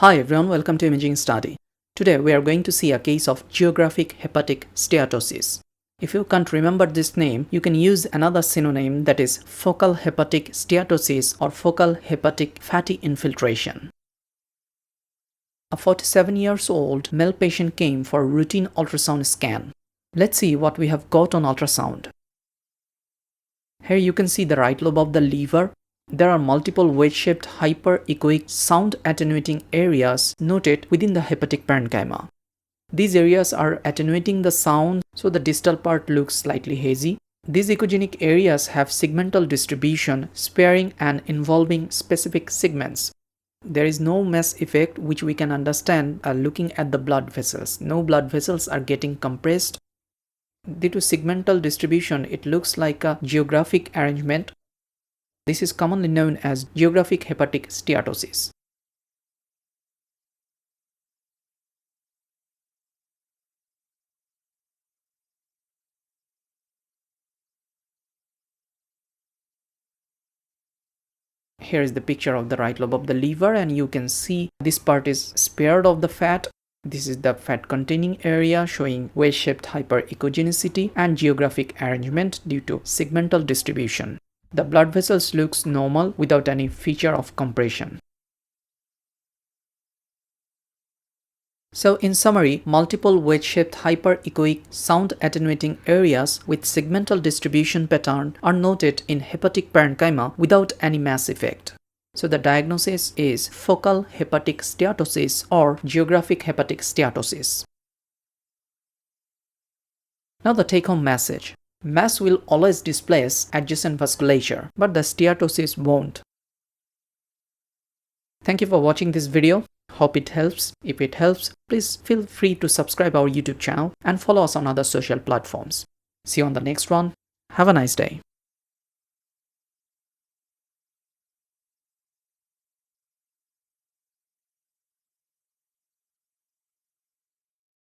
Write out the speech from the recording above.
Hi everyone, welcome to Imaging Study. Today we are going to see a case of geographic hepatic steatosis. If you can't remember this name, you can use another synonym, that is focal hepatic steatosis or focal hepatic fatty infiltration. A 47 years old male patient came for a routine ultrasound scan. Let's see what we have got on ultrasound. Here you can see the right lobe of the liver. There are multiple wedge-shaped hyperechoic sound attenuating areas noted within the hepatic parenchyma. These areas are attenuating the sound, so the distal part looks slightly hazy. These echogenic areas have segmental distribution, sparing and involving specific segments. There is no mass effect, which we can understand looking at the blood vessels. No blood vessels are getting compressed. Due to segmental distribution, it looks like a geographic arrangement. This is commonly known as geographic hepatic steatosis. Here is the picture of the right lobe of the liver, and you can see this part is spared of the fat. This is the fat containing area showing wedge-shaped hyperechogenicity and geographic arrangement due to segmental distribution. The blood vessels looks normal without any feature of compression. So in summary, multiple wedge-shaped hyperechoic sound attenuating areas with segmental distribution pattern are noted in hepatic parenchyma without any mass effect. So the diagnosis is focal hepatic steatosis or geographic hepatic steatosis. Now the take-home message. Mass will always displace adjacent vasculature, but the steatosis won't. Thank you for watching this video. Hope it helps. If it helps, please feel free to subscribe our YouTube channel and follow us on other social platforms. See you on the next one. Have a nice day.